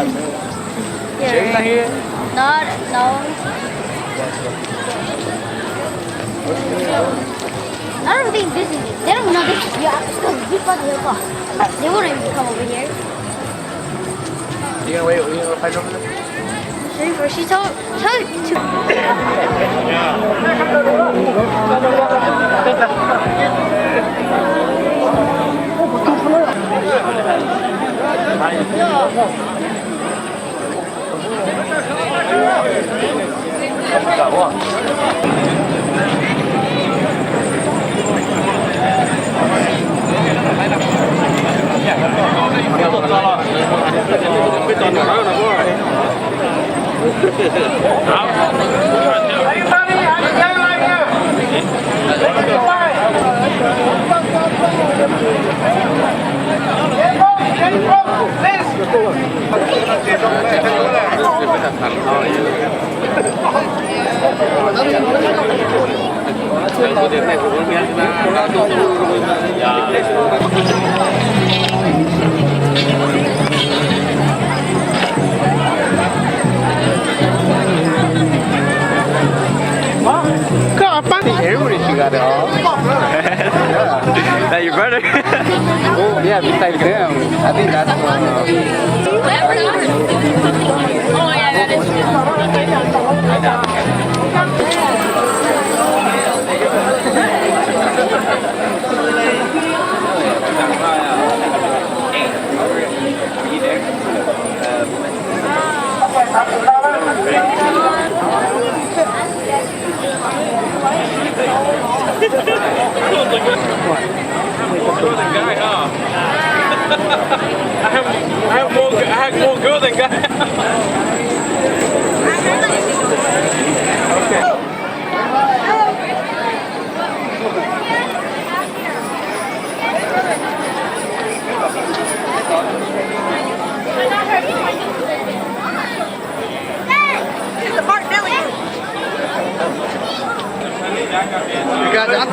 Jake not here? Not, no. I don't think this is. They don't know this is you. They wouldn't even come over here. You gonna wait? You gonna fight over there? She told to. Everybody she got it all. That your brother? Oh yeah, besides him. I think that's Oh yeah, that Guy, huh? I have more girl than guy. You got that?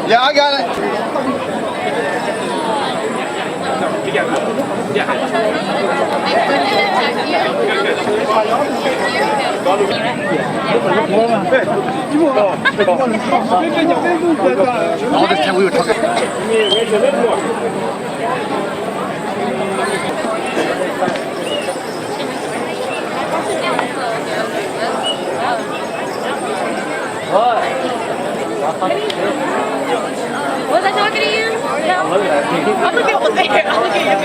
Yeah, I got it. All this time we were talking. Was I talking to you? No. I'm looking over there. I'm looking at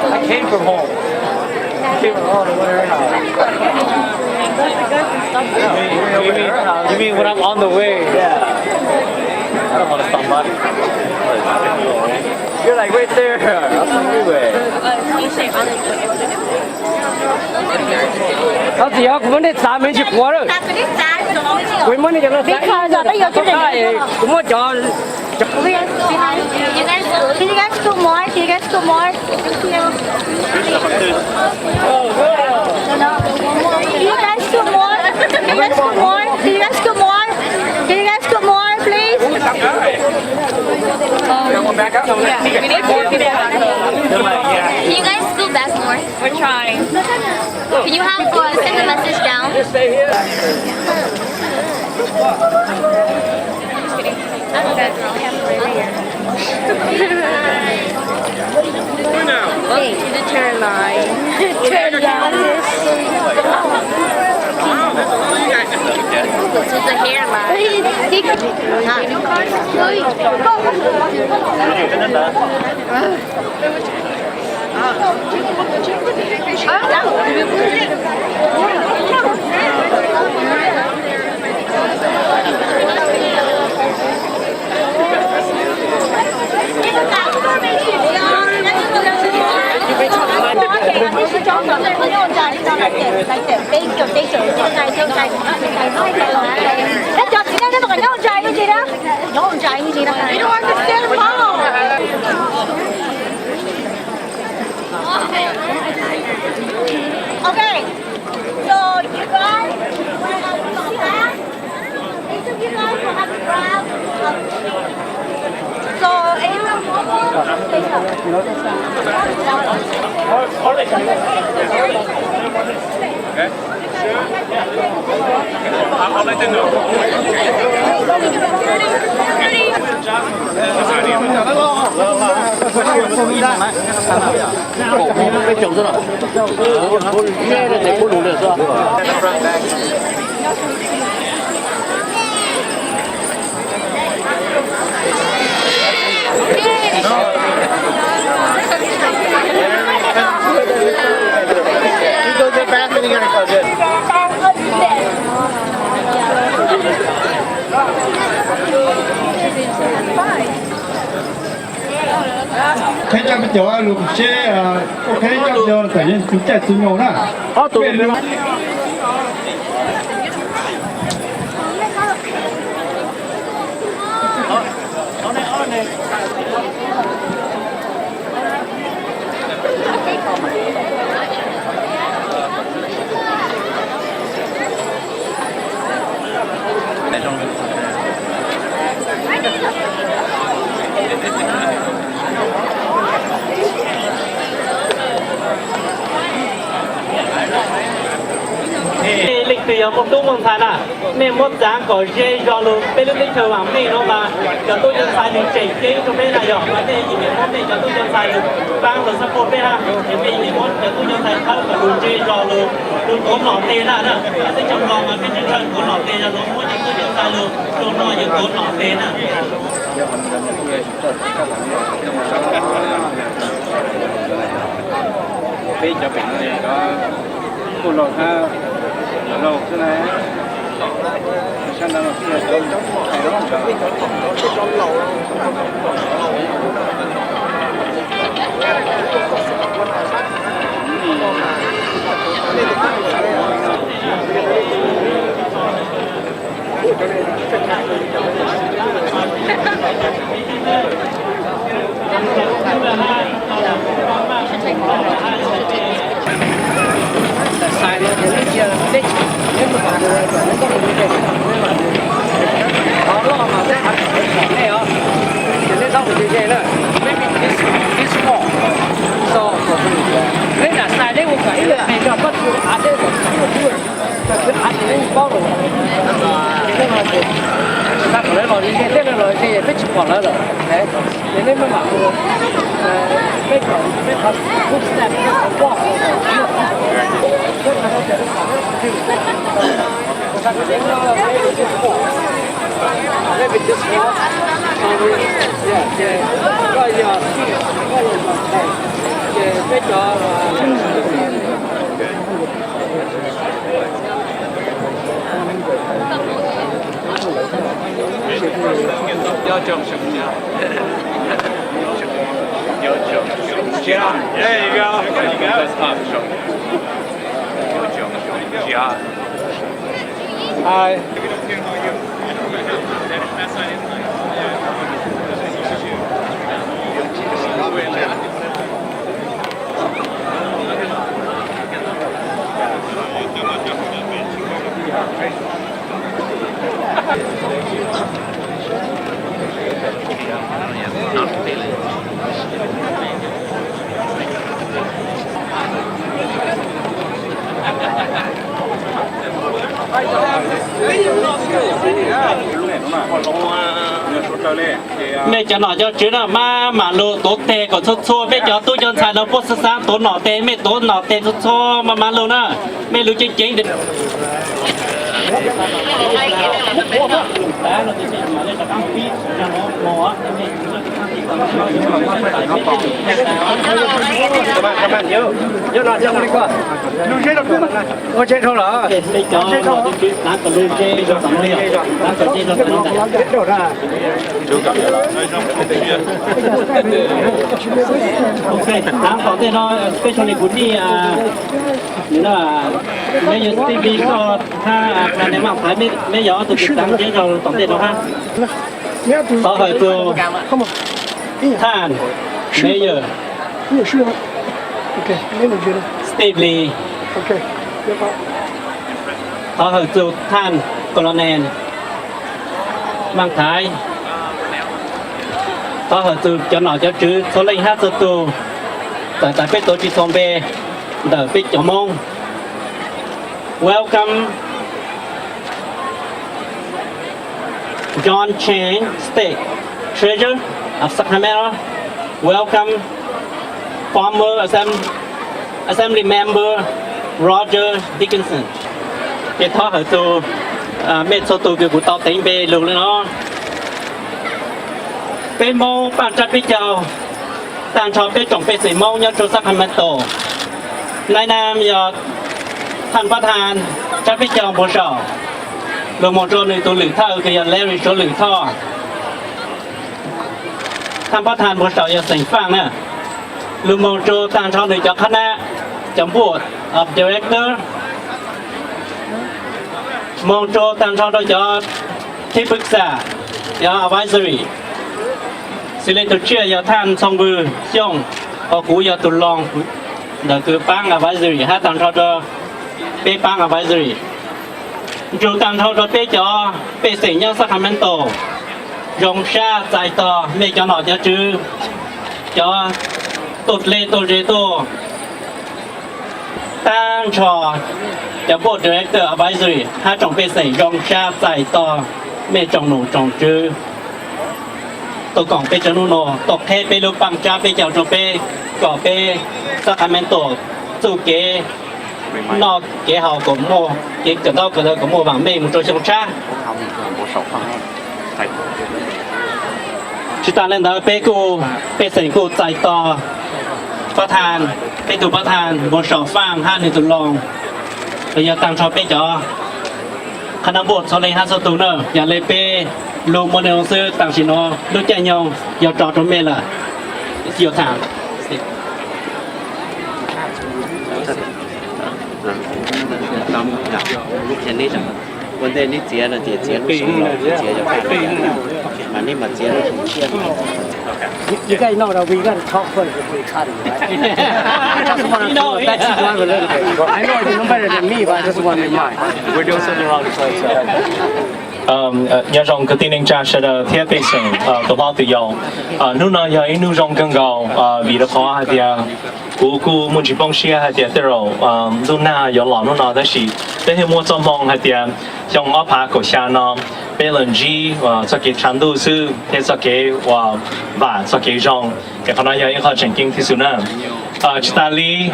I came from home. I came from home to her house. You mean when I'm on the way? Yeah. I don't want to stop by. You're like right there. That's the freeway. 他只要我那咱们去过了，为什么你这个？ Because I think you're doing it. 我们讲。 Can you guys go more? Can you guys go more? Thank you. Can you guys go more? Can you guys go more? Can you guys go more? Can you guys go more, please? Back up. Yeah, we need more people. Can you guys go back more? We're trying. Can you have send the message down? Just stay here. I'm good. I'll have it right here. Hey, the turn line. Turn line. This is the hairline. Okay, so you guys will have to see that. Each of you guys will have to grab. So anyone take up. I'll let them know. 被整着了，我约了得不努力是吧？You go get back and you're gonna go good. 开家不叫啊，路些我开家不叫，反正就在中央啦。好，走。lịch sử một tu mong thà nè nên một giá có dễ do luôn bên lúc chờ hoàng mê nó mà cho tôi dân sai những chạy kế cho bên này rồi mà đây chỉ biết món này cho tôi dân sai được vang rồi sắp cột bên ha thì mình chỉ muốn cho tôi dân sai khá là đủ dễ do luôn luôn có nọ tê ra nè cái trong lòng mà cái chân chân có nọ tê ra nó muốn cho tôi dân sai luôn luôn nó những có nọ tê nè bây giờ bệnh này có một lọ ha lọ thế này sang năm kia tôi phải đó sai đi thì lấy kia lấy nếu mà bạn người nó có một cái đó lo mà cái hạt này ó thì lấy rau thì thế nữa mấy cái small so lấy là sai đấy một cái là này cho bắt được hạt đấy một cái hạt thì lấy bao rồi cái nó thì ta có lấy vào đi cái thế rồi thì phải chụp vào rồi đấy thì lấy mới bảo cái hạt cũng sẽ qua要整什么呀？要整什么家？There you go. You go. That's not整。要整什么家？Hi. mẹ cho nó cho chứ là mà lô tốt tê còn chút xua mẹ cho tôi cho xài nó bớt sáng tốt nọ tê mẹ tốt nọ tê chút xua mà lô nè mẹ lú chính được đó là cái gì mà để cho tăng phí cho nó mỏ các bạn nhớ là nhớ đi qua lưu chế đâu có chế không là Đây cho lá cà lư chê cho tầm liều lá cà chê cho tầm liều biết đâu ra ok tháng có thể nó especially của đi là bây giờ TV có ha là nếu mà phải mấy gió từ tháng chế rồi tổng thể đó ha có hơi từ than bây giờ 你也是吗 ？OK， 没问题的。 Stevely OK， 别跑。 có hơi từ than colonel mang thái có hơi từ cho nó cho chữ số linh hát từ tại biết tổ chức thôn bè đợi biết cho mong welcome John Chang State Treasurer of Sacramento welcome former Assembly Member Roger Dickinson cái thọ ở từ mẹ số từ cái của tàu tỉnh bê luôn nó bê mô bạn chắc biết chào tàn cho bê trồng bê sĩ mô nhân cho Sacramento nay nam giờ thành phát hàn chắc biết chào bố sở rồi một chỗ này tôi lử thơ cái giờ Larry số lử thọ thành phát hàn bố sở giờ sảnh phang nè rồi một chỗ tàn cho này cho khán chấm board of director mong cho tăng cho đôi cho thiết bức xạ cho advisory xin lên tổ chức cho than xong vừa xong ở cũ cho tụi lòng là cứ bang advisory hát tăng cho bê bang advisory chủ tăng cho bê cho bê sinh nhân Sacramento rong xa dài to mẹ cho nó cho chứ cho tụt lê tụt rê tô tăng cho Board Director Advisory 他总被谁用下在到咩种路种子，都讲被种路都开被路帮家被叫做被搞被Sacramento 做给那给好个么，给个到个个么往咩么做相差。是当然的被กู被谁กู在到ประธาน被ตัวประธานบนสองฝั่งห้าหนึ่งตุลง bây giờ tăng cho bé cho khán giả bột sau này hát số tù nữa nhà lấy bé lô môn này sư tăng chỉ nó lúc chạy nhau giờ trò trong mẹ là nhiều thằng lúc trên đi chẳng vấn đề đi chia là chia lúc sống rồi chia cho khác mà nếu mà chia là không chia You guys know that we got to talk first before we cut it, right? I just want to know that you drive a little bit. I know you know better than me, but I just want to remind. We're doing something wrong, so nhân rộng cái tin anh cha sẽ là thiết bị sinh tổ bảo tự do nu nào giờ in nu rộng更高vì đó có hai tia cú muốn chỉ bông xia hai tia rồi nu nào giờ lọ nu nào đó là đây là mua trong mong hai tia trong áp phá cổ xa nó bên lần G cho cái trình độ sư thế cho cái và cho cái rộng cái phần này giờ họ chân kinh thì số nào Chitali,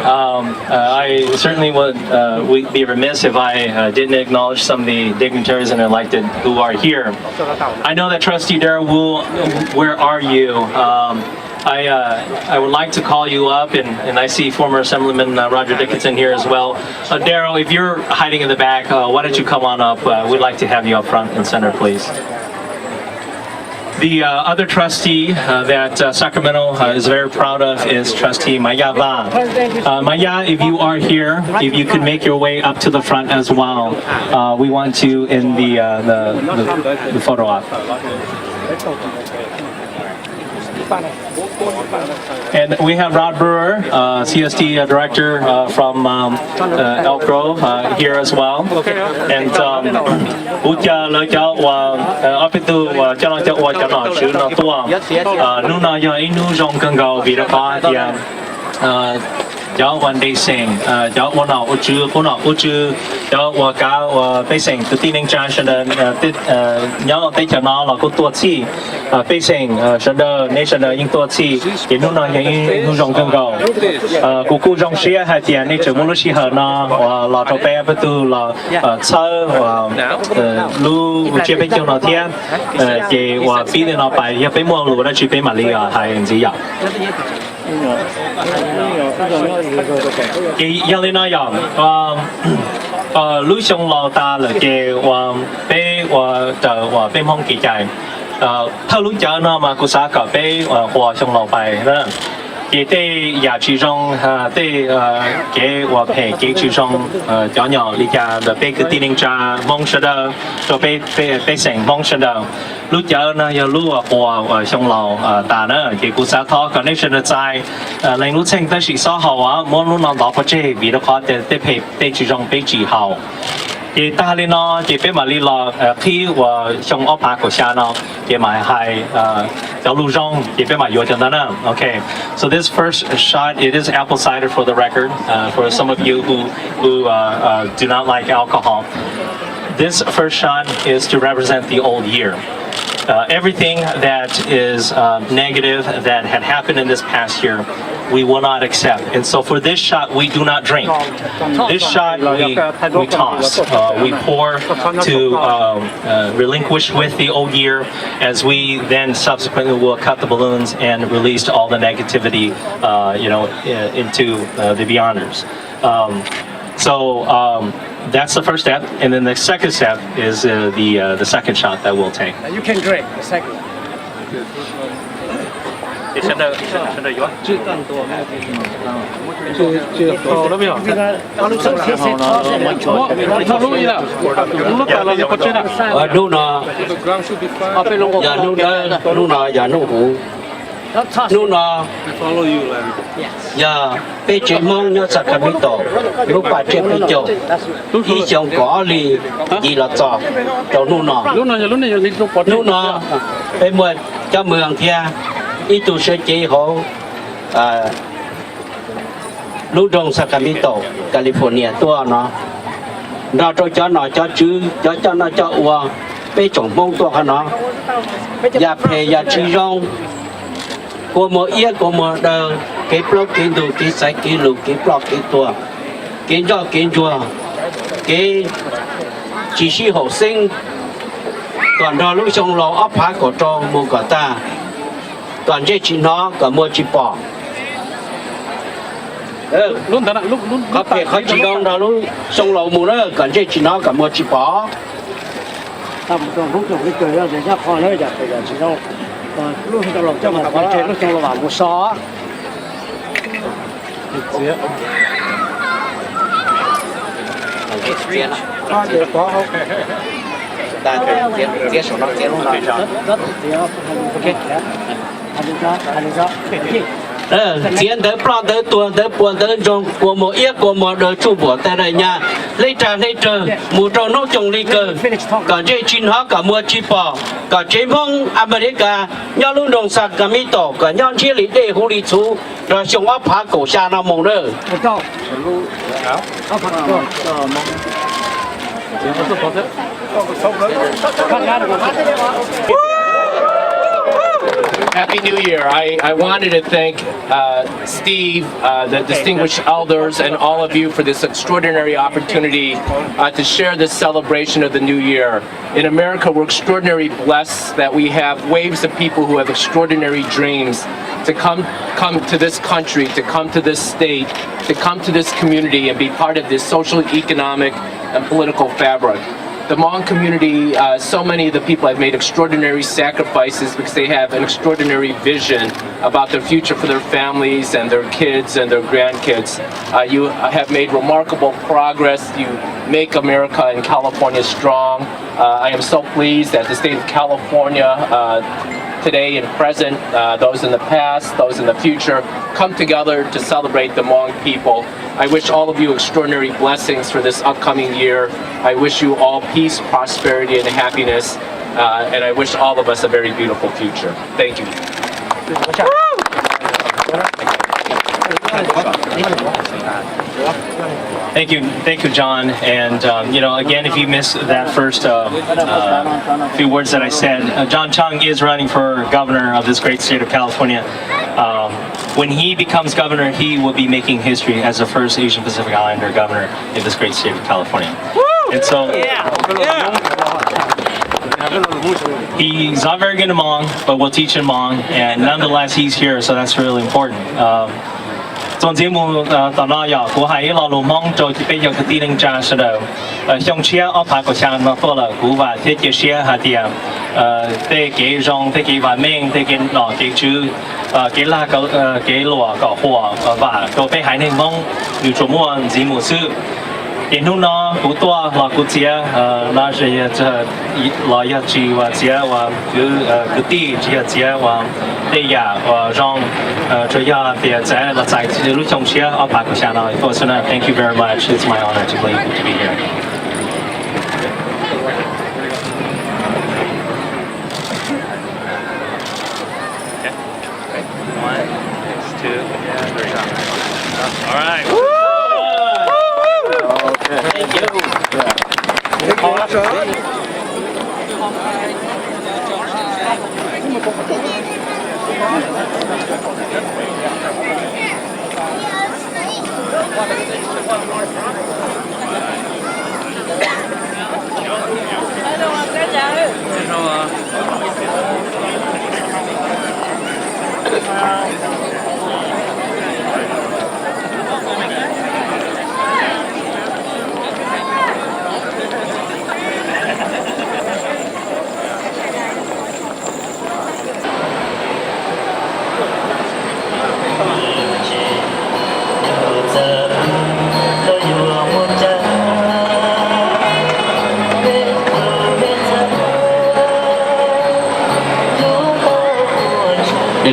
I certainly would be remiss if I didn't acknowledge some of the dignitaries and elected who are here. I know that Trustee Darrell, where are you? I would like to call you up, and I see former Assemblyman Roger Dickinson here as well. Darrell, if you're hiding in the back, why don't you come on up? We'd like to have you up front and center, please. The other trustee that Sacramento is very proud of is Trustee Maya Va. Maya, if you are here, if you could make your way up to the front as well, we want you in the photo op. And we have Rod Brewer, CSD director from Elk Grove here as well. And up into cho nó chứ nó tua nu nào giờ inu rong cần cầu vì đó có thì 叫one day sing，叫我脑我知叫我教我背成的地灵战士的鸟对着脑了个多次，背成是的那是的应多次，也弄那也弄种更高，古种些还点那只木路西河呢，我老头背不都了车我路这边就那天给我逼的那白也背莫路那去背马里啊还人家。cái yang lên nói rằng lúc xong lâu ta là cái bé và bé mong kỳ chạy thâu lúc chờ nó mà cô xã cả bé và xong lâu bài đó cái đây nhà chỉ trong đây cái và phải cái chỉ trong nhỏ nhỏ đi ra là bé cái tiền trả mong sẽ được cho bé sinh mong sẽ được lúc giờ nó giờ lúc và xong lâu ta nữa cái cô xã thọ còn nếu sẽ được dài lên lúc sinh tới sĩ xã hậu á muốn lúc nào đó có chơi vì nó có để phải để chỉ trong bé chỉ hậu cái ta lên nó cái bé mà đi lo khi và xong ốp hạ của xa nó cái mà hay giáo lưu trong cái bé mà vô cho nó nữa okay so this first shot it is apple cider for the record for some of you who do not like alcohol. This first shot is to represent the old year. Everything that is negative that had happened in this past year, we will not accept. And so for this shot, we do not drink. This shot, we toss. We pour to relinquish with the old year as we then subsequently will cut the balloons and release all the negativity, into the beyonders. That's the first step, and then the second step is the second shot that we'll take. You can drink the second. Nuna, ya bây giờ mong nhớ sắc cái tổ, lúc bà chơi bây giờ, ý chồng có li gì là trò, trò nuna, bây giờ cho mường kia, ý tụ sẽ chỉ hộ, lúc trong sắc cái tổ, California tua nó cho nó cho chữ, cho nó cho uo, bây chồng mong tua nó, ya phê ya chỉ rong. Của mỗi yết của mỗi đời cái block cái đồ cái sai cái lục cái block cái tua cái do cái chùa cái chỉ sĩ học sinh còn đó lúc xong lo áp phá của cho mua cả ta còn cái chỉ nó cả mua chỉ bỏ luôn đó lúc có thể khó chỉ đông đó lúc xong lo mua nữa còn cái chỉ nó cả mua chỉ bỏ tầm lúc cái cười đó để cho con hơi đẹp bây giờ chỉ đâu lúc trong lòng cho mà có chuyện lúc trong lòng vào một xó để có không ta接手上接龙上tiền tới plan tới tuần tới buồn tới trong của một yết của một đời chủ bộ tại đây nhà lấy trà lấy trời một trò nấu trồng ly cờ cả chế chín hóa cả mua chi bò cả chế mông America nhau luôn đồng sạc cả mi tổ cả nhau chia lý để hồ lý chú rồi xong áp phá cổ xa nào mong nữa Happy New Year. I wanted to thank Steve, the distinguished elders, and all of you for this extraordinary opportunity to share this celebration of the New Year. In America, we're extraordinarily blessed that we have waves of people who have extraordinary dreams to come to this country, to come to this state, to come to this community and be part of this social, economic, and political fabric. The Hmong community, so many of the people have made extraordinary sacrifices because they have an extraordinary vision about their future for their families and their kids and their grandkids. You have made remarkable progress. You make America and California strong. I am so pleased that the state of California today and present, those in the past, those in the future, come together to celebrate the Hmong people. I wish all of you extraordinary blessings for this upcoming year. I wish you all peace, prosperity, and happiness. And I wish all of us a very beautiful future. Thank you. Thank you, John. And again, if you missed that first few words that I said, John Chung is running for governor of this great state of California. When he becomes governor, he will be making history as the first Asian Pacific Islander governor in this great state of California. And so, he's not very good at Hmong, but we'll teach him Hmong. And nonetheless, he's here, so that's really important. 总节目到那呀，我还一老路忙着去北京去地灵站是的，向前安排个项目做了，古话这些些哈点，得给让得给完明，得给那给主，给拉个给罗个货吧，都被海内蒙，有周末节目是。hiện hôm đó cụ toa là cụ chia là gì là ya chi và chia và cứ ti chia và đây ya và rong cho ya thì sẽ là tại lúc trong chia ở Bắc của Hà Nội. So thank you very much. It's my honor to be here. One, two, three. All right. Thank you.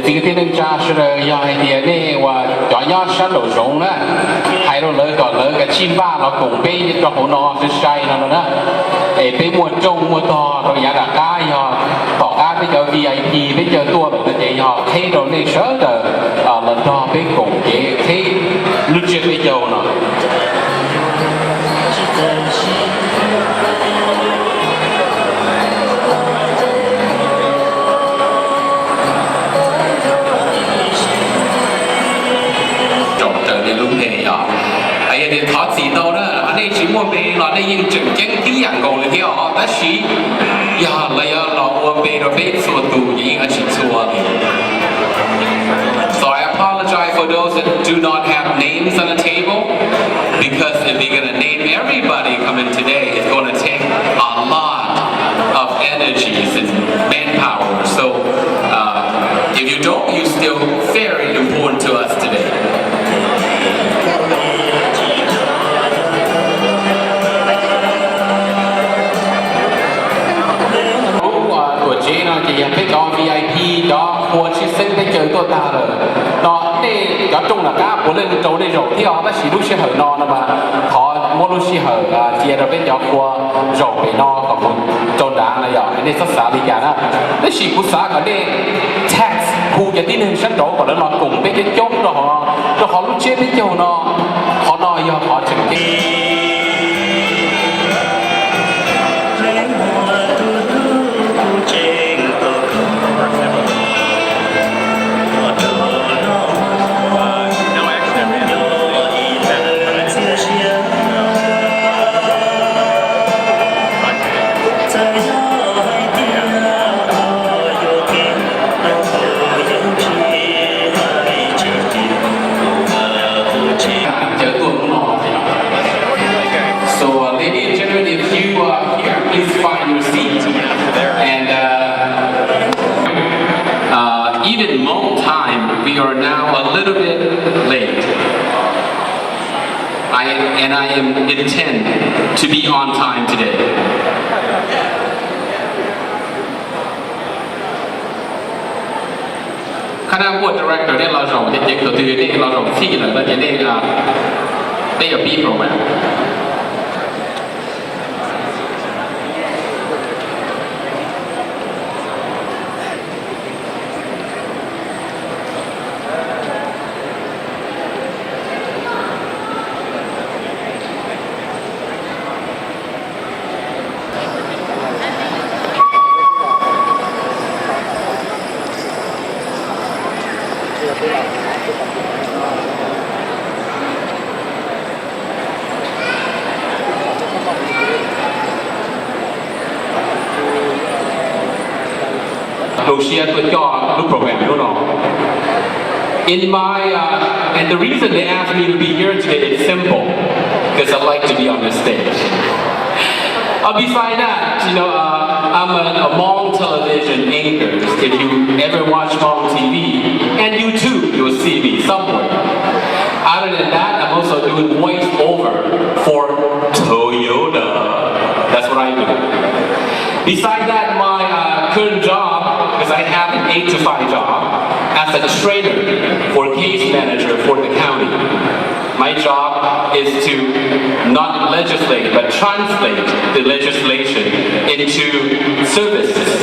Thì cái tiếng cha sẽ là do hai địa này và cho nhau sát đổ rộng đó hai đôi lỡ cái chim ba nó cũng bị cho hồ nó sẽ say nó nữa để bị mua trông mua to rồi nhà đặt cá nhỏ bỏ cá bây giờ VIP bây giờ tua được cái gì họ thấy rồi này sớm rồi lần đó bị cùng cái thấy lúc trước bây giờ nó lúc này đó, ai thì thọ gì đâu đó, anh ấy chỉ muốn về là đây những chuyện chân tí dạng cầu thì họ đã chỉ, giờ là mua về rồi về số tù những anh chỉ số này. So I apologize for those that do not have names on the table, because if you're gonna name everybody coming today, it's gonna take a lot of energies and manpower. So if you don't, you're still very important to us today. Chị nó chỉ biết có VIP đó, của chị sinh để chơi tôi ta rồi, đó để có chung là cá của lên chỗ đây rồi thì họ đã chỉ lúc sẽ hở nó mà họ mua lúc sẽ hở chia ra bên nhỏ của rồi bị nó còn một chỗ đá này rồi nên rất xa đi cả đó, để chỉ của xã ở đây tax khu nhà tin hình sách chỗ của nó cùng với cái chốt rồi họ lúc chết đến chỗ nó họ nói do họ trực tiếp. Even Hmong time, we are now a little bit late. I intend to be on time today. Khana board director เนี่ยเราส่งเด็กๆตัวตื่นเนี่ยเราส่งที่เลยเราจะได้กับปีโปรแกรม share with your program, you know. In my, and the reason they asked me to be here today is simple, because I like to be on the stage. Besides that, you know, I'm a Hmong television anchor. If you ever watch Hmong TV, and you too, you'll see me somewhere. Other than that, I'm also doing voiceover for Toyota. That's what I do. Besides that, my current job, because I have an 8-to-5 job, as a trainer for case manager for the county. My job is to not legislate, but translate the legislation into services.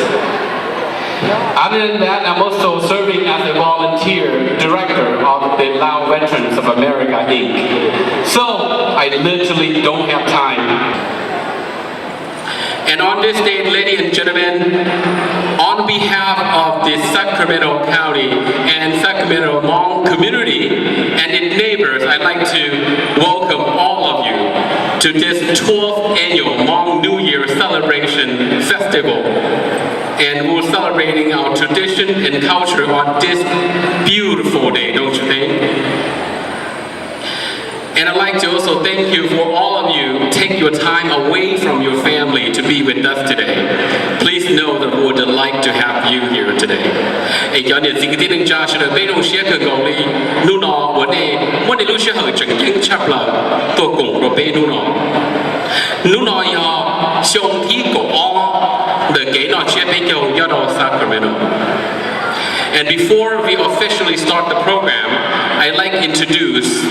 Other than that, I'm also serving as a volunteer director of the Lao Veterans of America, Inc. So, I literally don't have time. And on this day, ladies and gentlemen, on behalf of the Sacramento County and Sacramento Hmong community and its neighbors, I'd like to welcome all of you to this 12th annual Hmong New Year celebration festival. And we're celebrating our tradition and culture on this beautiful day, don't you think? And I'd like to also thank you for all of you take your time away from your family to be with us today. Please know that we're delighted to have you here today. And before we officially start the program, I'd like to introduce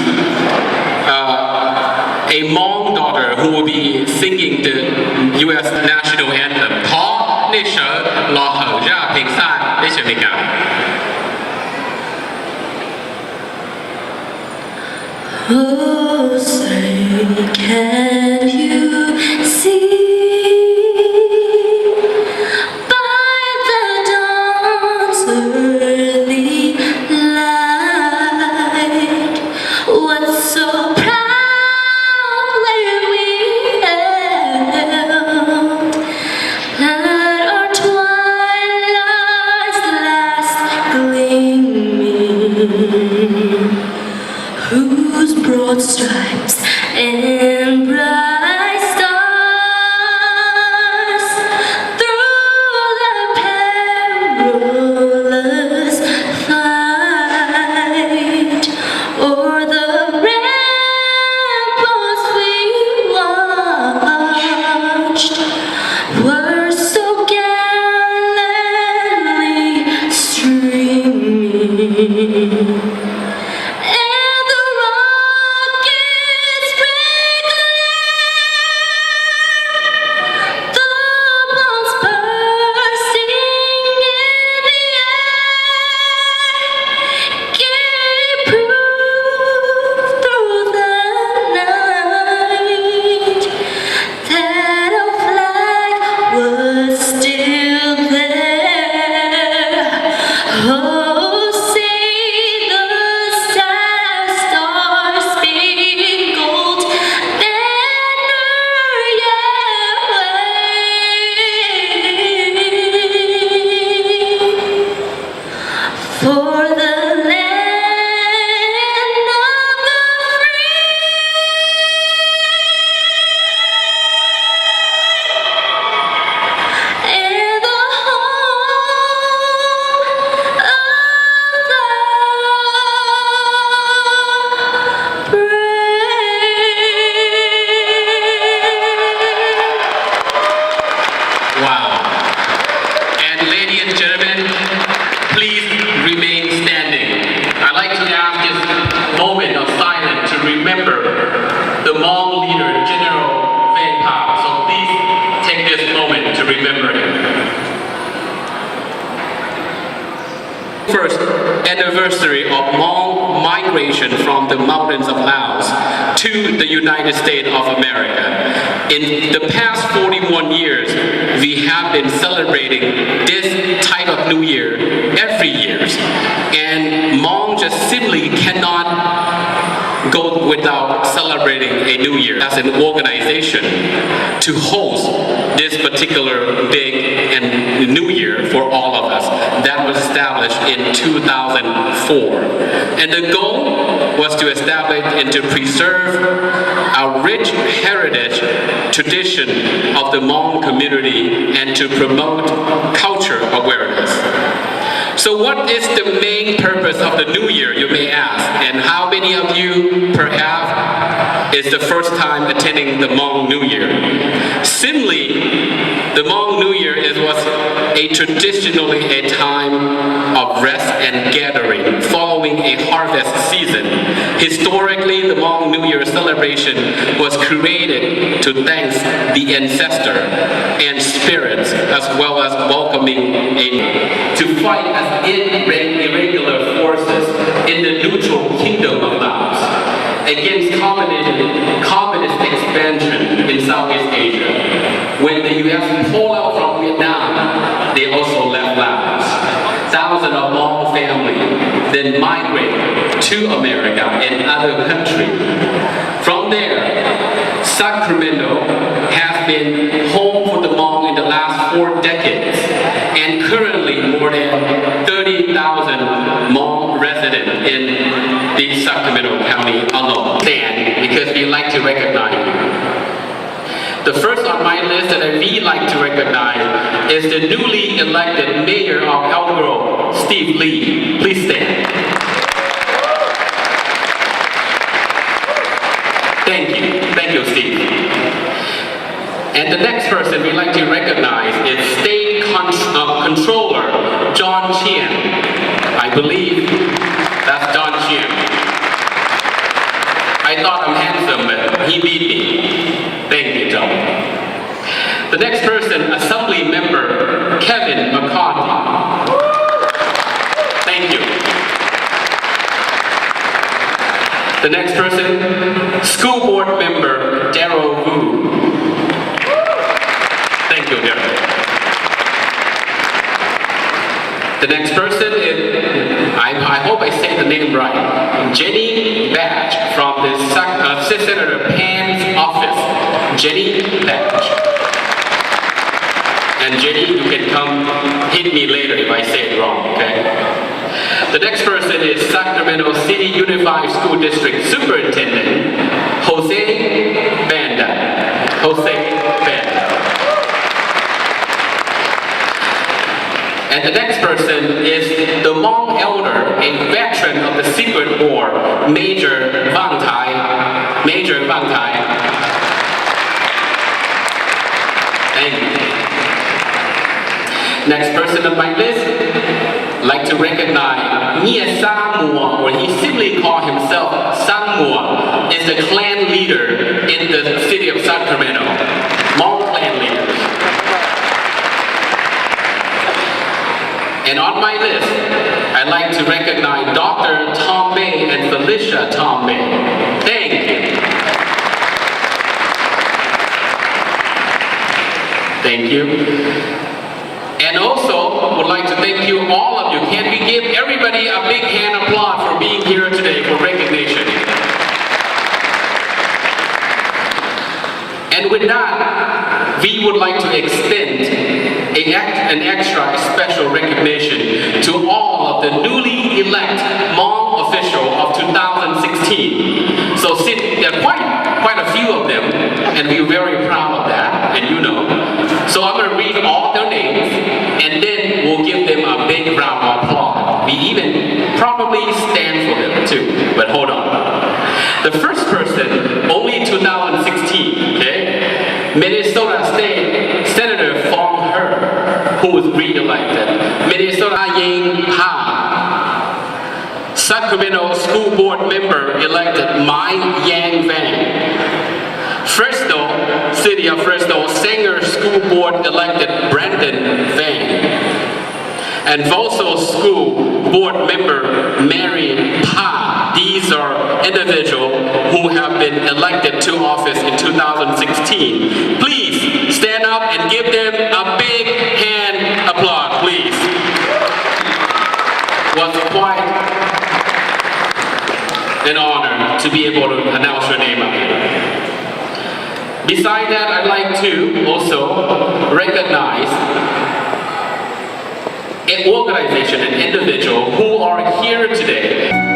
a Hmong daughter who will be singing the U.S. national anthem. Oh, say, can you see by the dawn's early light what so proudly we held, that our twilight's last gleaming, whose broad stripes and bright stars through the perilous fight o'er the ramparts we watched were so gallantly streaming. First anniversary of Hmong migration from the mountains of Laos to the United States of America. In the past 41 years, we have been celebrating this type of New Year every year. And Hmong just simply cannot go without celebrating a New Year as an organization to host this particular big and the new year for all of us that was established in 2004. And the goal was to establish and to preserve our rich heritage tradition of the Hmong community and to promote culture awareness. So what is the main purpose of the New Year, you may ask, and how many of you perhaps is the first time attending the Hmong New Year? Simply, the Hmong New Year was traditionally a time of rest and gathering following a harvest season. Historically, the Hmong New Year celebration was created to thank the ancestor and spirits, as well as welcoming to fight as irregular forces in the neutral kingdom of Laos against communist expansion in Southeast Asia. When the U.S. pulled out from Vietnam, they also left Laos. Thousands of Hmong families then migrated to America and other countries. From there, Sacramento has been home for the Hmong in the last 4 decades, and currently more than 30,000 Hmong residents in the Sacramento County alone. Because we like to recognize you. The first on my list that I really like to recognize is the newly elected mayor of Elk Grove, Steve Lee. Please stand. Thank you, Steve. And the next person we'd like to recognize is State Controller John Chien. I believe that's John Chien. I thought I'm handsome, but he beat me. Thank you, John. The next person, Assembly Member Kevin McCarthy. Thank you. The next person, School Board Member Daryl Wu. Thank you, Daryl. The next person is, I hope I say the name right, Jenny Batch from the Senator Pan's office. Jenny Batch. And Jenny, you can come hit me later if I say it wrong, okay? The next person is Sacramento City Unified School District Superintendent, Jose Banda. Jose Banda. And the next person is the Hmong elder, a veteran of the Secret War, Major Vang Tai. Major Vang Tai. Thank you. Next person on my list, I'd like to recognize Nia Samua, or he simply calls himself Samua, is the clan leader in the city of Sacramento. Hmong clan leader. And on my list, I'd like to recognize Dr. Tom May and Felicia Tom May. Thank you. Thank you. And also, would like to thank you, all of you. Can we give everybody a big hand applause for being here today for recognition? And with that, we would like to extend an extra special recognition to all of the newly elected Hmong officials of 2016. So there are quite a few of them, and we're very proud of that, and you know. So I'm going to read all their names, and then we'll give them a big round of applause. We even probably stand for them too, but hold on. The first person, only 2016, okay? Minnesota State Senator Phong Her, who was re-elected. Minnesota Ying Ha. Sacramento School Board Member elected Mai Yang Van. Fresno, City of Fresno Sanger School Board elected Brandon Van. And Volso School Board Member Mary Pa. These are individuals who have been elected to office in 2016. Please stand up and give them a big hand applause, please. Was quite an honor to be able to announce your name up here. Besides that, I'd like to also recognize organization and individual who are here today.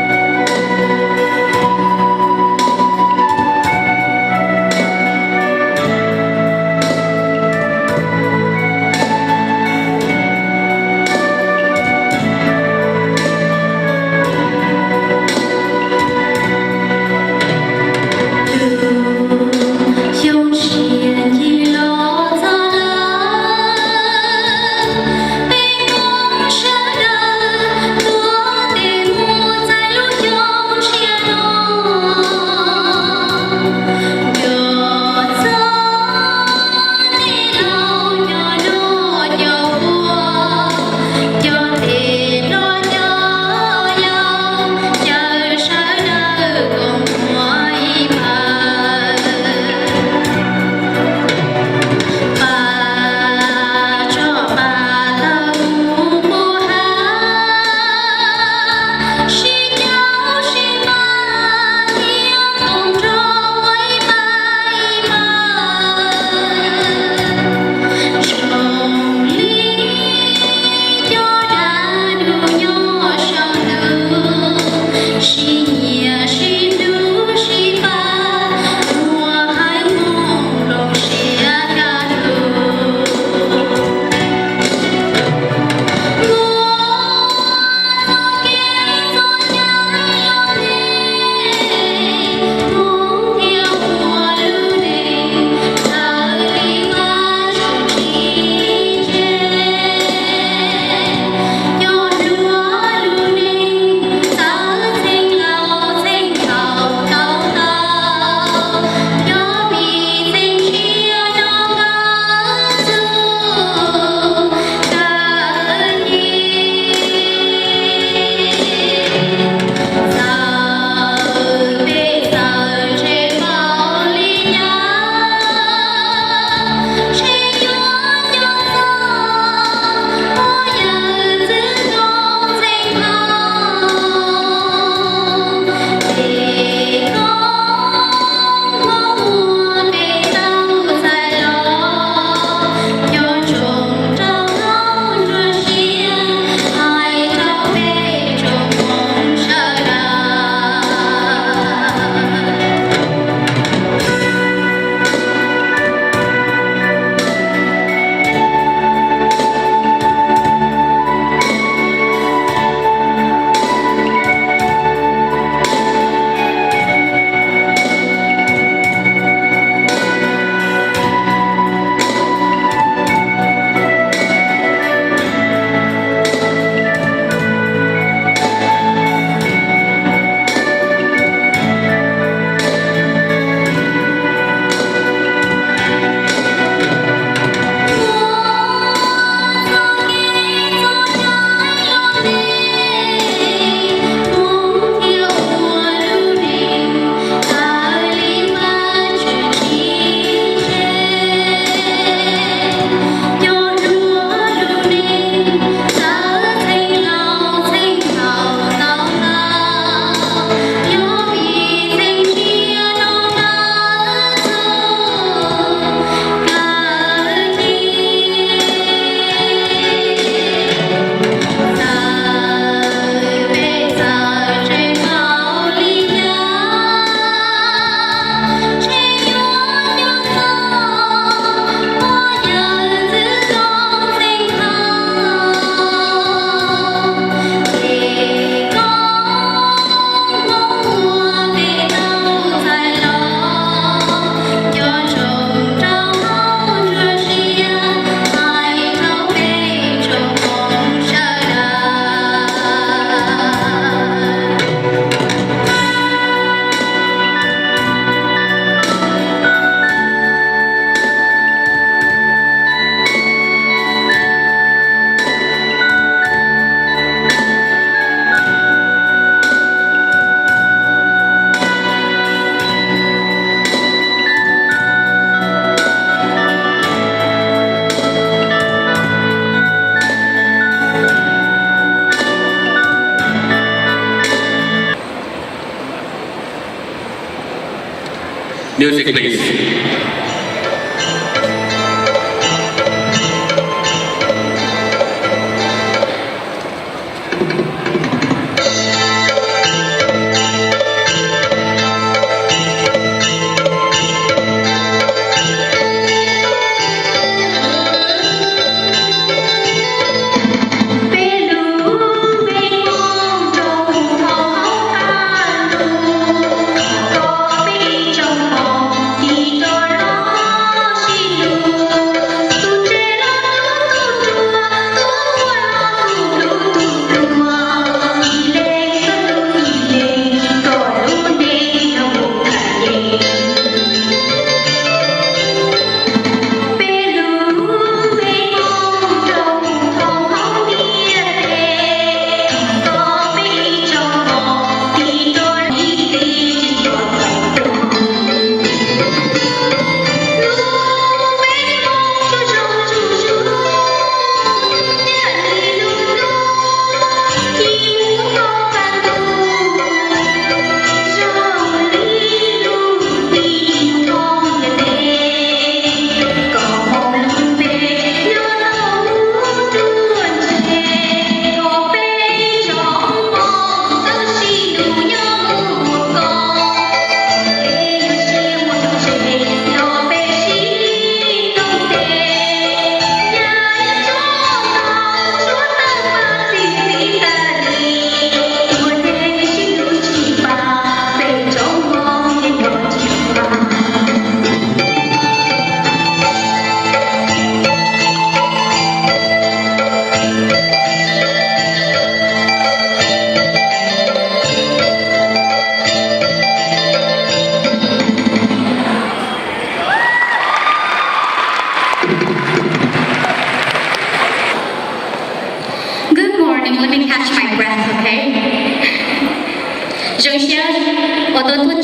Music, please.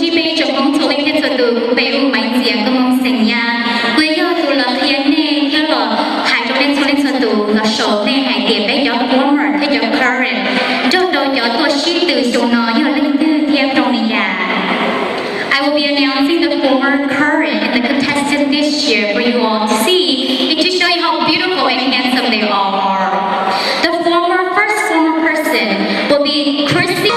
chỉ bây giờ mong cho lên cái từ bây giờ mấy gì cái mong sinh nha bây giờ tụi là thiên nè cái là hai trong lên cho lên từ là số nè hai điểm bây giờ former bây giờ current cho đồ cho tôi ship từ số nó giờ lên từ theo trong này nhà. I will be announcing the former, current, and the contestant this year for you all to see and to show you how beautiful and handsome they all are. The first former person will be Chrissy.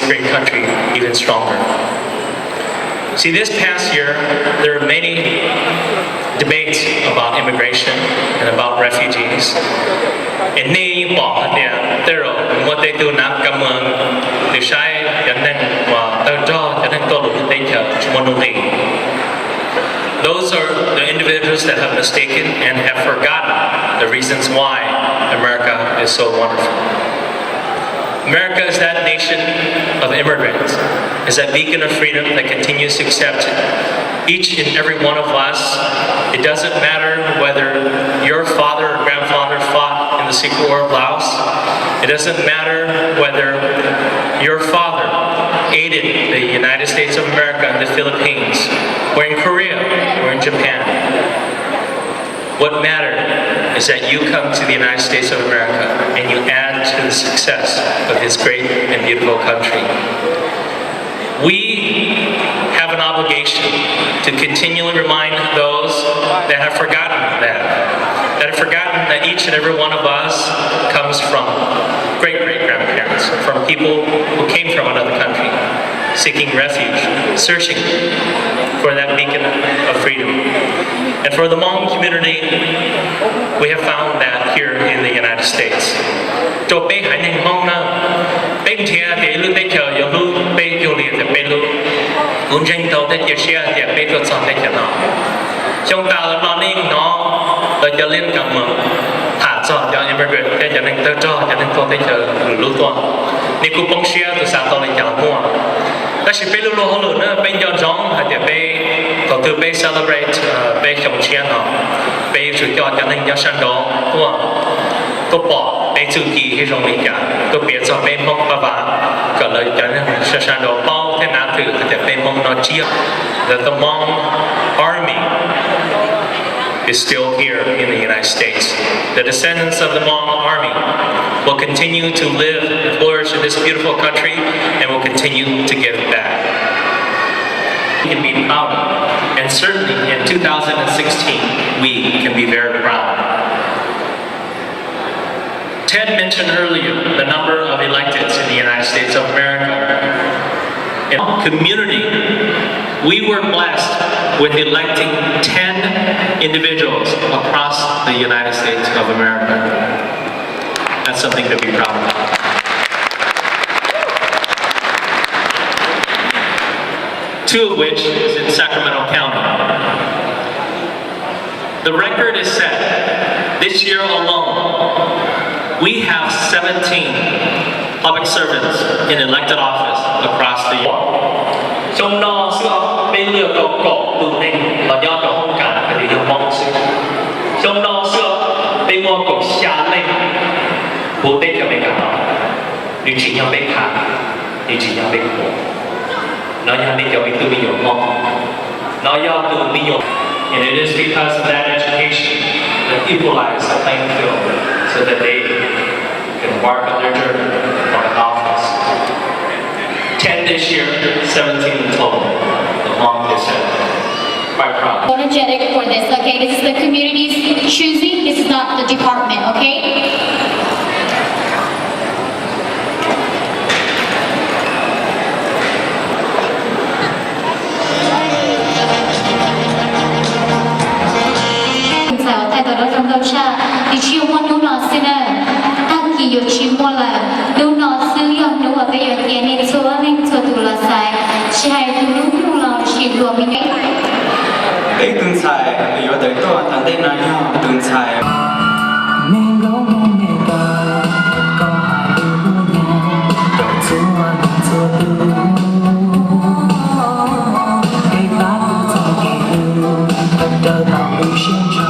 great country even stronger. See, this past year, there are many debates about immigration and about refugees. And nay bỏ địa tero một tay tu nam cảm ơn điều sai dẫn đến và tao cho nên tôi luôn thấy chờ một nông thị. Those are the individuals that have mistaken and have forgotten the reasons why America is so wonderful. America is that nation of immigrants, is that beacon of freedom that continues to accept each and every one of us. It doesn't matter whether your father or grandfather fought in the Secret War of Laos. It doesn't matter whether your father aided the United States of America in the Philippines, or in Korea, or in Japan. What mattered is that you come to the United States of America and you add to the success of this great and beautiful country. We have an obligation to continually remind those that have forgotten that each and every one of us comes from great-great-grandparents, from people who came from another country, seeking refuge, searching for that beacon of freedom. And for the Hmong community, we have found that here in the United States. Cho bé hải ninh Hmong na, bé thia để lu bé chờ yo lu bé yo li để bé lu, un jeng tàu để chia để bé tàu chọn để chờ nó. Trong ta là lo ninh nó, để cho liên cảm mừng, hạ chọn cho immigrant để cho nên tàu cho nên tàu để chờ lu tuan. Nếu cũng bông chia từ sáng tàu để chờ mua. Đó là bé lu lu hồ lu nữa bé cho giống hay để bé có từ bé celebrate bé chồng chia nó, bé chủ cho nên cho sang đó tuan. Tôi bỏ bé chữ kỳ hay trong lý cả, tôi biết cho bé mong và cả lời cho nên sang đó bao thế nào thử để bé mong nó chia. That the Hmong army is still here in the United States. The descendants of the Hmong army will continue to live and flourish in this beautiful country and will continue to give back. We can be proud of, and certainly in 2016, we can be very proud. Ted mentioned earlier the number of electeds in the United States of America. In our community, we were blessed with electing 10 individuals across the United States of America. That's something to be proud of. Two of which is in Sacramento County. The record is set. This year alone, we have 17 public servants in elected office across the U.S. Trong đó sữa bên lửa cầu cổ từ nên và do cầu không cả phải được mong sự. Trong đó sữa bên mua cầu xa lên bố bên cho bên cả nó. Nếu chỉ nhau bên khác, nếu chỉ nhau bên cổ. Nó nhà bên cho bên từ bên dụng mong. Nó do từ bên dụng. And it is because of that education that equalized the playing field so that they can embark on their journey of office. 10 this year, 17 in total. The Hmong descent. Quite proud. Energetic for this, okay? This is the community's choosing. This is not the department, okay? Thì chiều môn nấu nọ xin tăng kỳ yo chiều môn là nấu nọ sư yo nấu ở bây giờ tiền nên số tụ là sai chỉ hay tụ nấu nọ chiều luôn mình ấy ấy tương xài bây giờ tới tôi thằng tên nói nhau tương xài mình có một ngày ta có hai đứa mua nhau đợi chúa đừng chúa tư cái bát cho kỳ hương đợi tạo đủ xin cho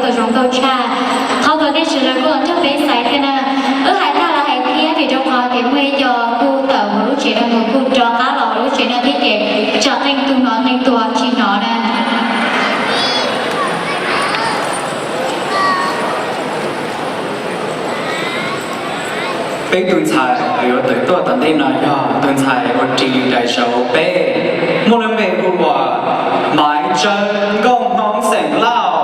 tờ rong tàu cha họ có cái sự là có cho bé sai thế nào ở hải ta là hải kia thì trong họ thì mới cho cô tàu một lúc chuyện là một cô cho cá lò lúc chuyện là thiết kế trở thành tụi nó thành tua chỉ nó nè bé tuần sai ở tới tôi tận đây nói cho tuần sai ở trị đại sầu bé một lần bé của tôi mãi chân công nóng sành lao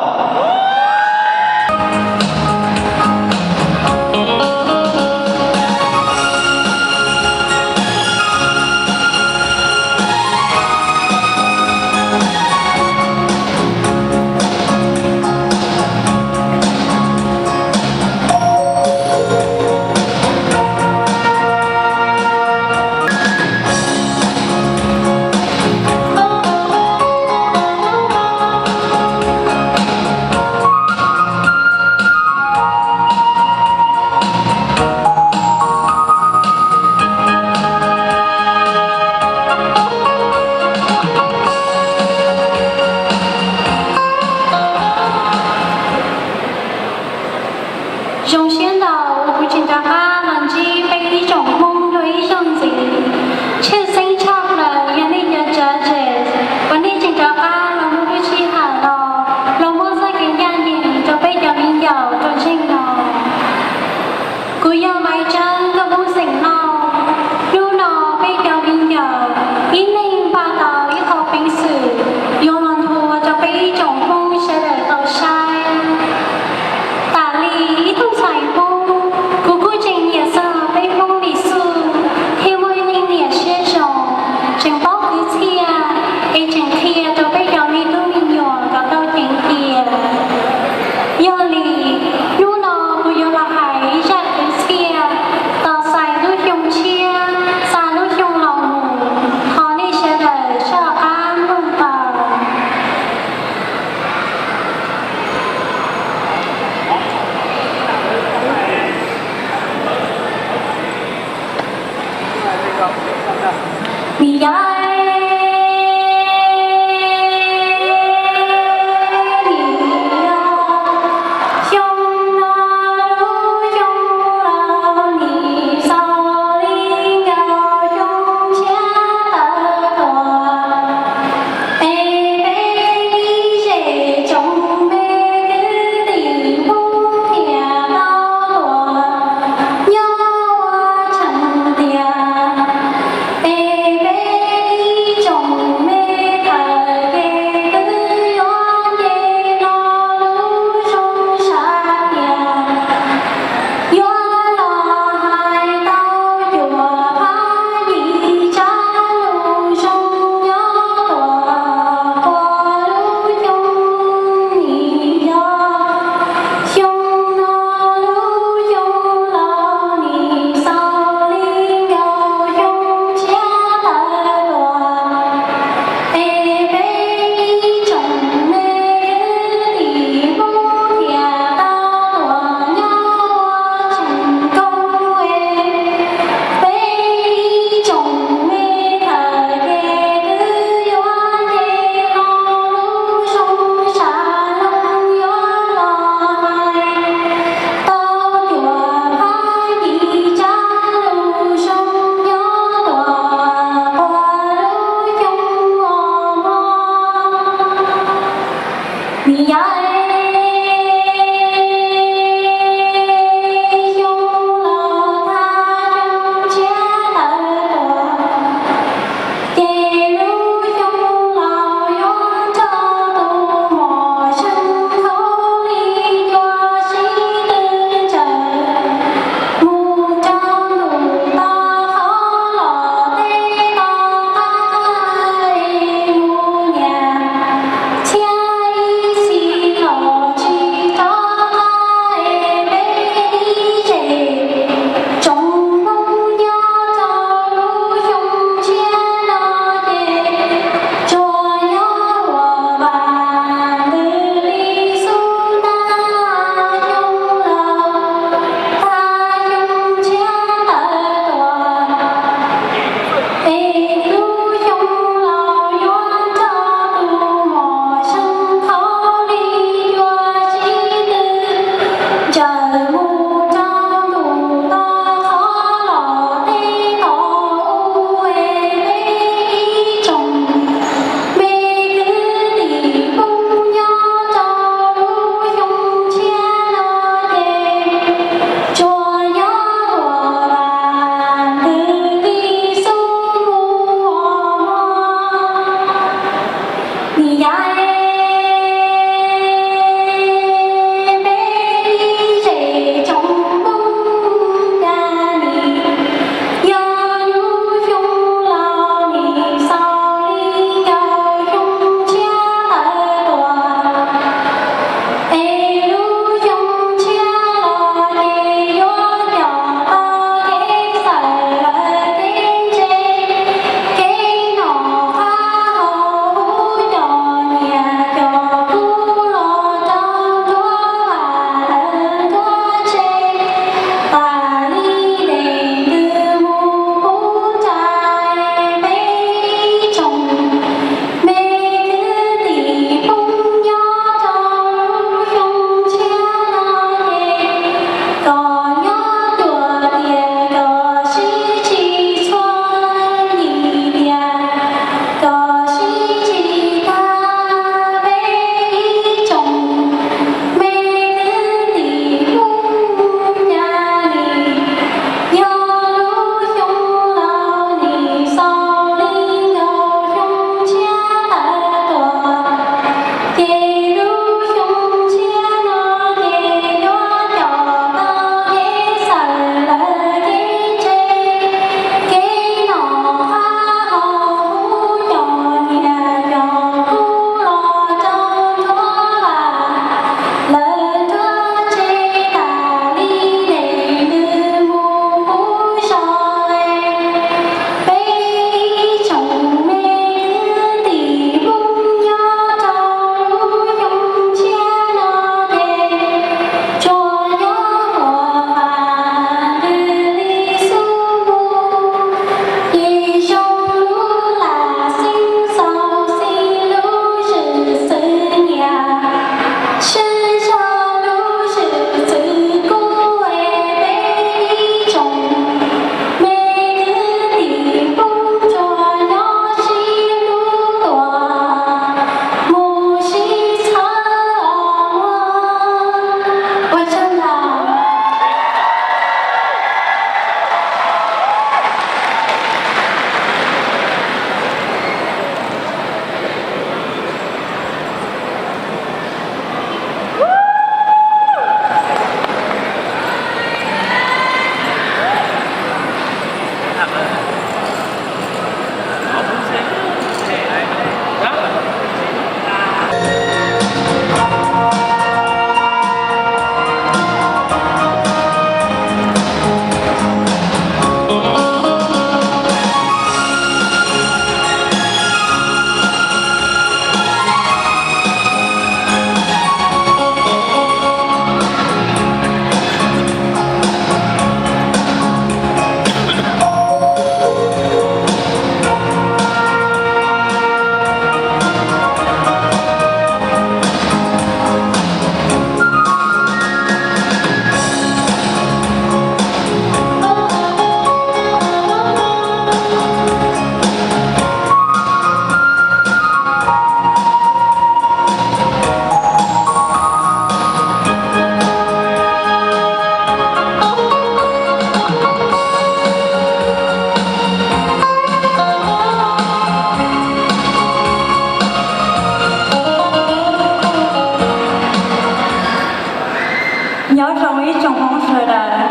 nhớ trong ý trong phong trời là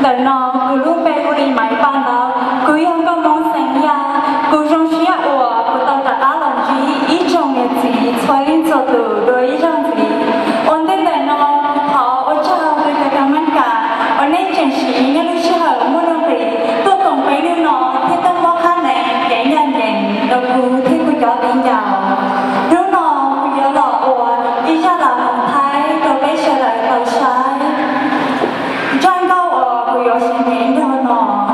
đời nó cứ lúc bé của đi máy ban đó cứ yêu có mong sinh ya cứ trong xia ủa cứ tao đã đá lần gì ý trong nghề gì xoay lên cho từ đôi ý trong gì ổn định đời nó họ ở trong tôiจะทำมันcả ở nên chân sĩ nhớ lúc xưa ở mua đông thì tôi tổng phải đưa nó thì tôi có khả năng để nhận nhận đầu cứ thì cứ cho tiền giàu lúc nó cứ nhớ lọ ủa ý ra là một thái rồi bây giờ lại tàu sai trang câu ở cứ có sinh đến thôi nó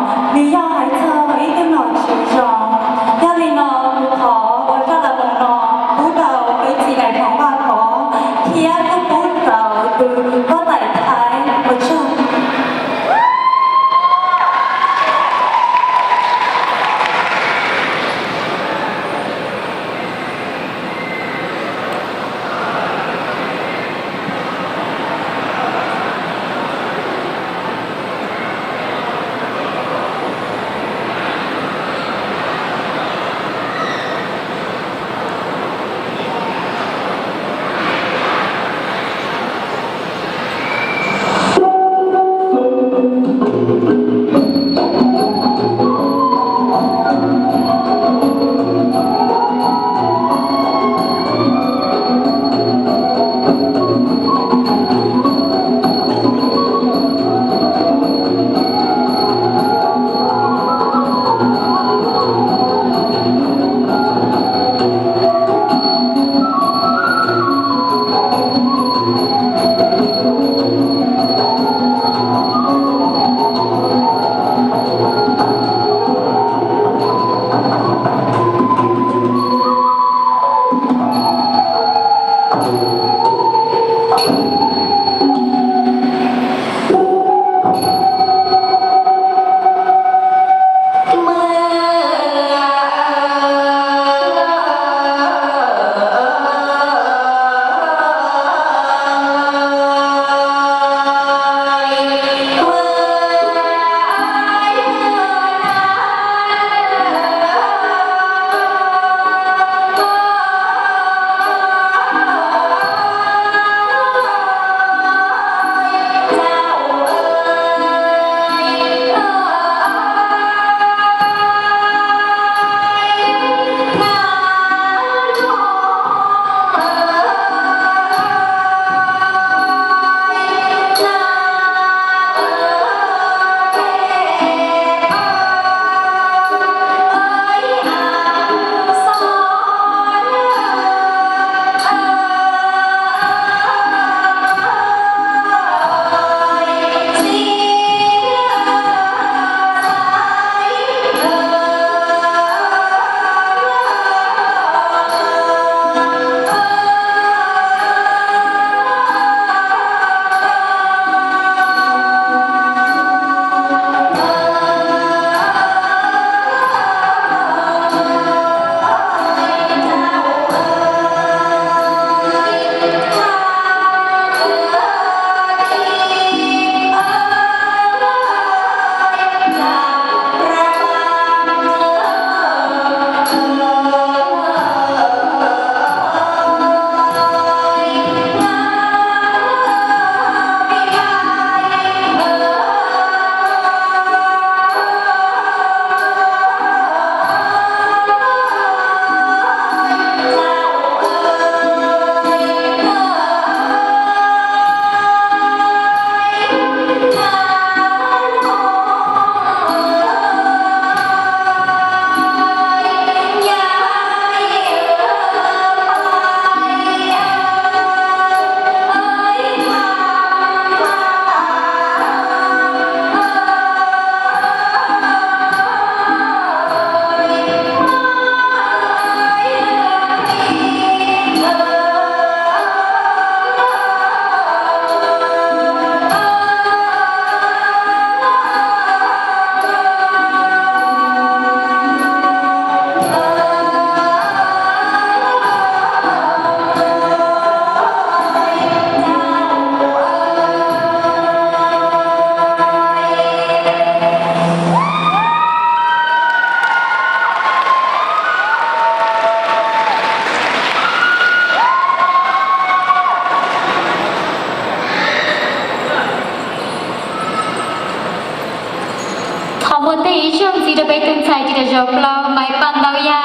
họ một tí trong gì đó bây từng sai chỉ để dọc lâu máy bàn đào ya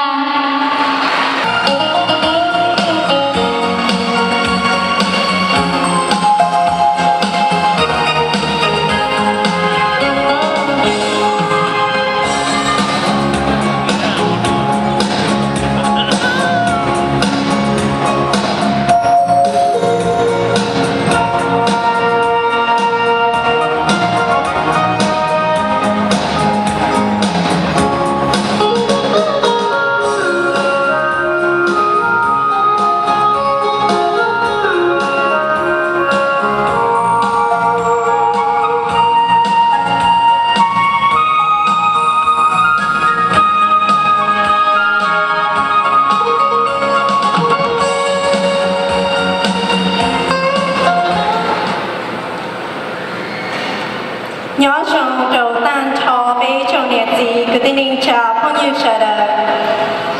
nhỏ trong đầu tan cho bé trong nhà gì cứ tin ninh chào phong như sợ đời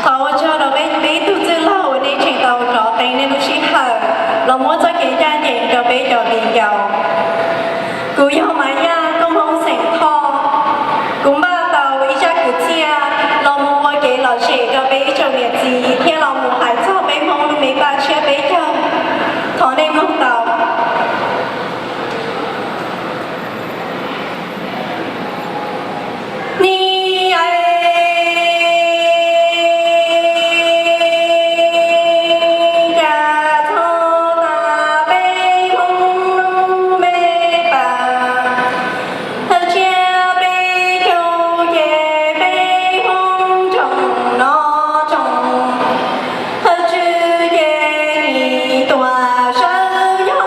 họ cho đầu bé tu dư lâu để trình tàu cho tay nên lúc xí hở lòng muốn cho kỹ ra nhện cho bé cho tiền giàu cứ yêu mà nha công không sành kho cũng ba tàu ý cha cứ chia lòng muốn mọi kỹ lọ trẻ cho bé trong nhà gì theo lòng muốn hải cho bé mong lúc mấy ba chia bé cho thọ nên lúc tàu ni ai ga thô ta bê hông bê bà thơ chia bê châu về bê hông trồng nó trồng thơ chư về ni tòa sơ gió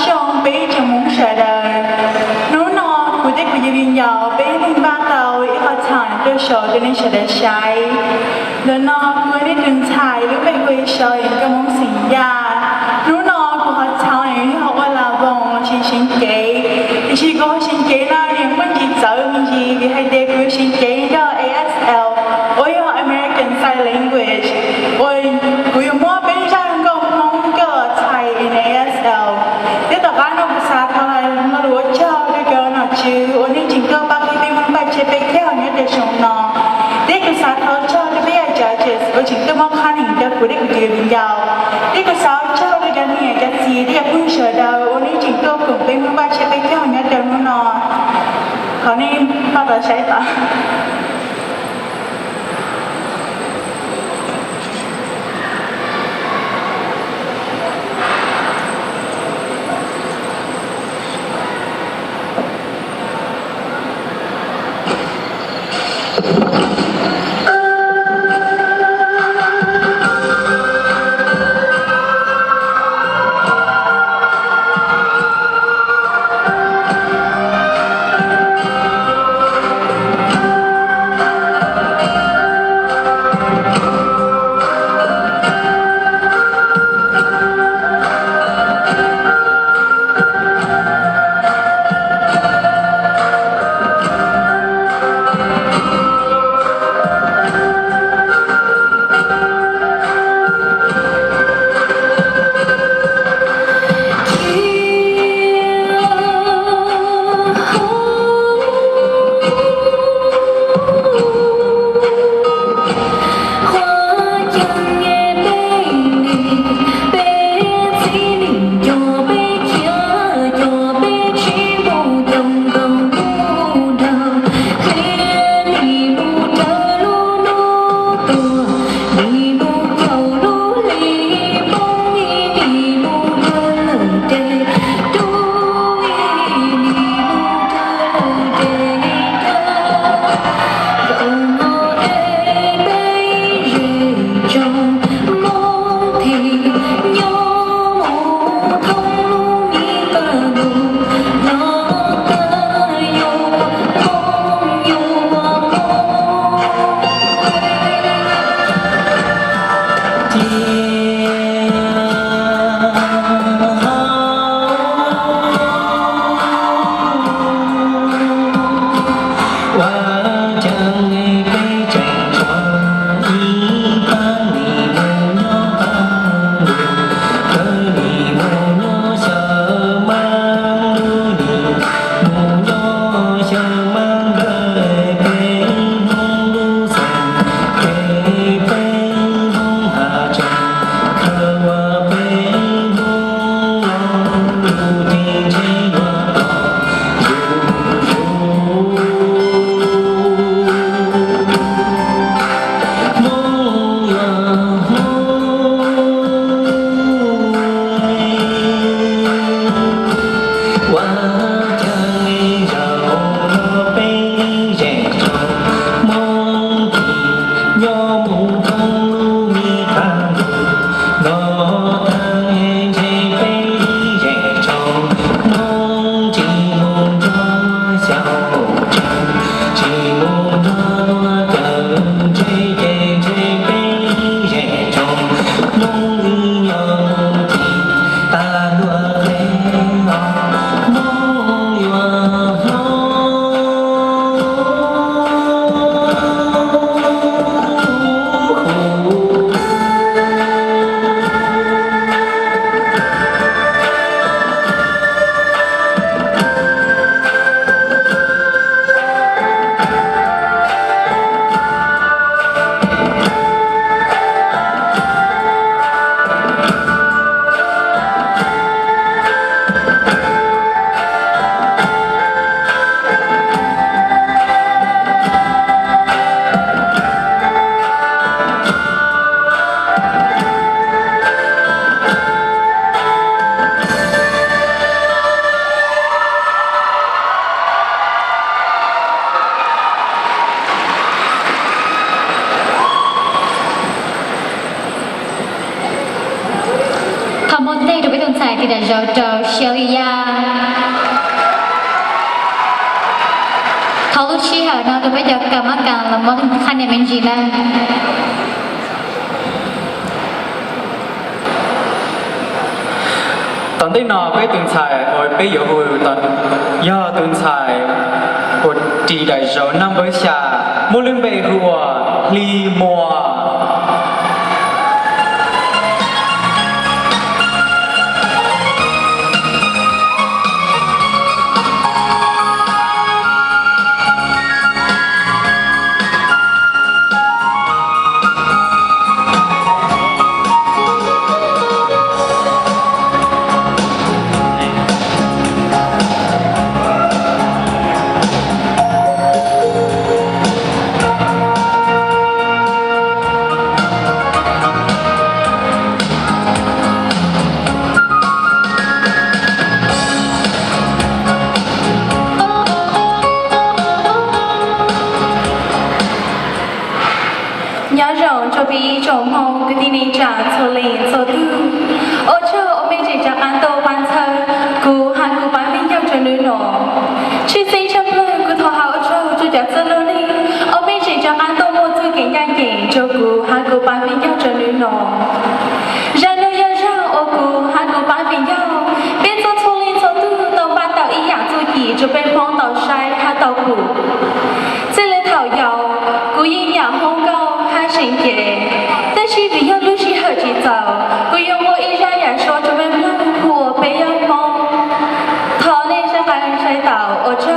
xong bé trong muốn sợ đời nó nó của tết của gia đình giàu bé lên ba tàu ít họ thẳng cho sợ cho nên sợ để sai nó nó của đi từng thải lúc bé quay sợ những cái món xỉn da nó của họ thẳng họ gọi là vòng chỉ xin kế chỉ có xin kế nào những mình chỉ sợ mình gì vì hay để của xin kế cho ASL ôi họ American Sign Language ôi của mua bé ra không mong cỡ thầy in ASL thế tất cả nó bị sát thôi nó đuổi cho cái cỡ nó chứ ôi nên chính cơ bác khi mình phải chế bé theo nhớ để sống nó thế cái sát thôi cho cái bé chờ chết ôi chính cơ mong khăn hình cho của đấy của tiền bình giàu thế cái sao cho cái này cái gì thì cũng sợ đâu ôi nên chính cơ cũng bé mình phải chế bé theo nhớ để nóเขานี่พ่อจะใช้ต่อ thì đã giàu trâu Shelia thấu lúc chi hở nó tôi bây giờ cầm mắt càng là món khăn nhà mình gì là tận đây nào với tuần xài rồi bây giờ hồi tận do tuần xài của chỉ đại số năm với xà mỗi lần về hùa li mùa nhớ rằng cho bị trộm hông cứ đi đi trả cho liền cho tư ô chơ ô mê chỉ chắc ăn tô ban thơ cú hàng cú bán viên nhau cho nữ nổ chỉ xin chấp lời cú thọ hào ô chơ cho chắc cho lưu đi ô mê chỉ chắc ăn tô một thứ kiện nhanh nhẹ cho cú hàng cú bán viên nhau cho nữ nổ ra nơi nhớ rằng ô cú hàng cú bán viên nhau biết cho liền cho tư tàu ban tàu ý dạng cho gì cho bên phong tàu sai hai tàu cũ chỉ lên thảo giàu cú yên nhà hông cao sinh kế，但是不要路是好去走，不用我一下也说这边路过不要忙，他那是还谁到我这。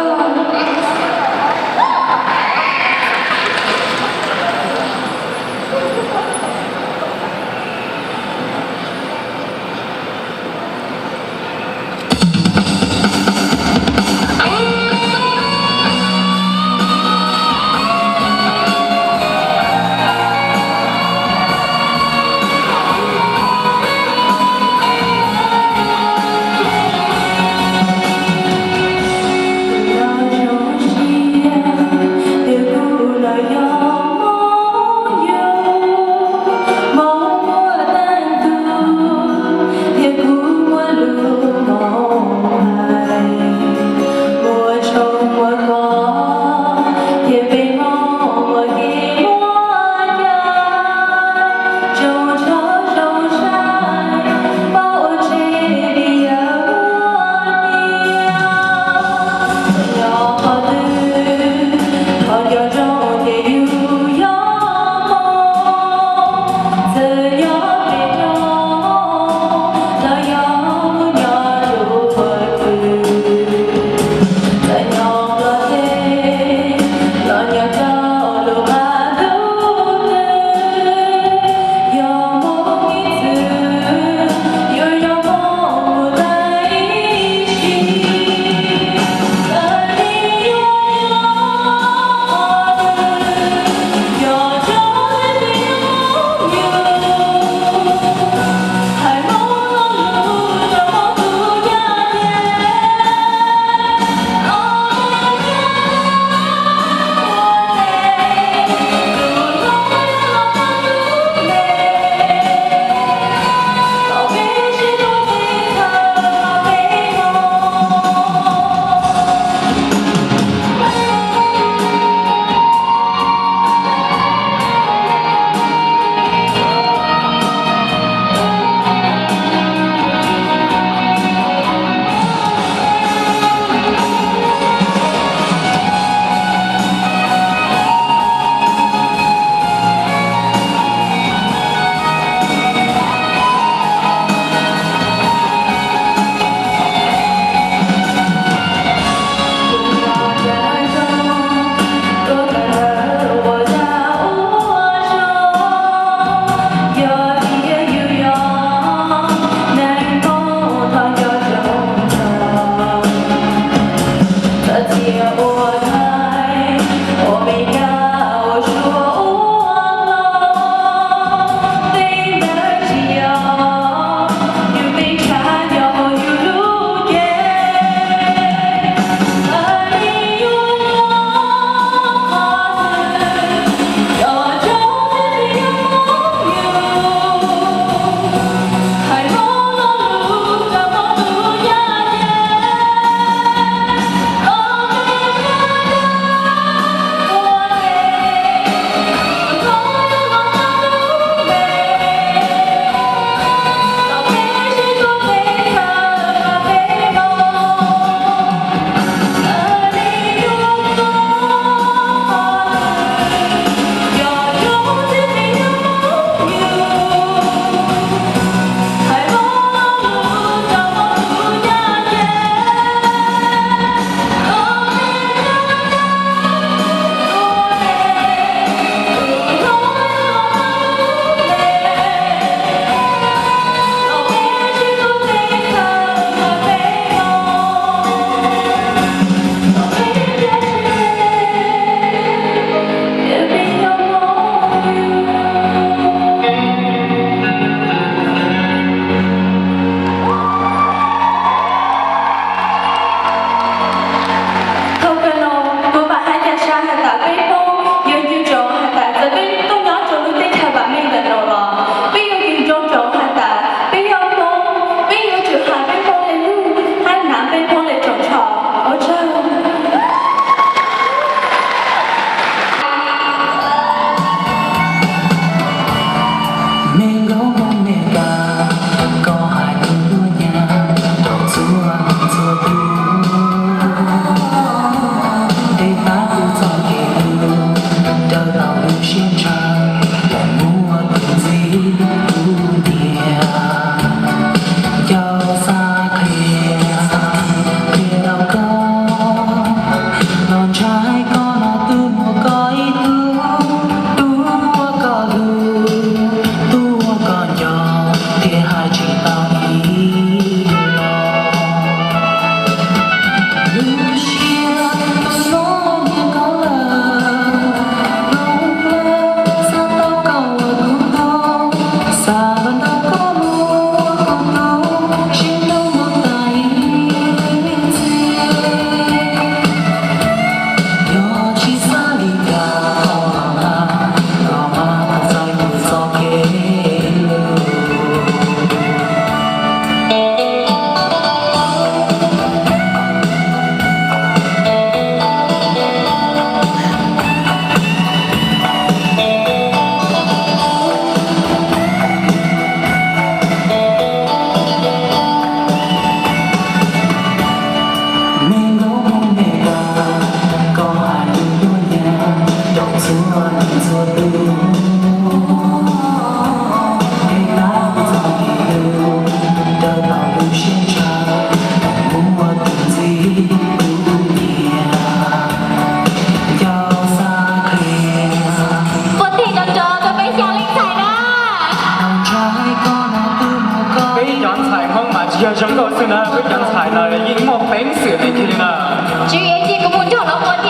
要想告诉那不讲才那的荧幕本色的天呐。主要是个門咗落我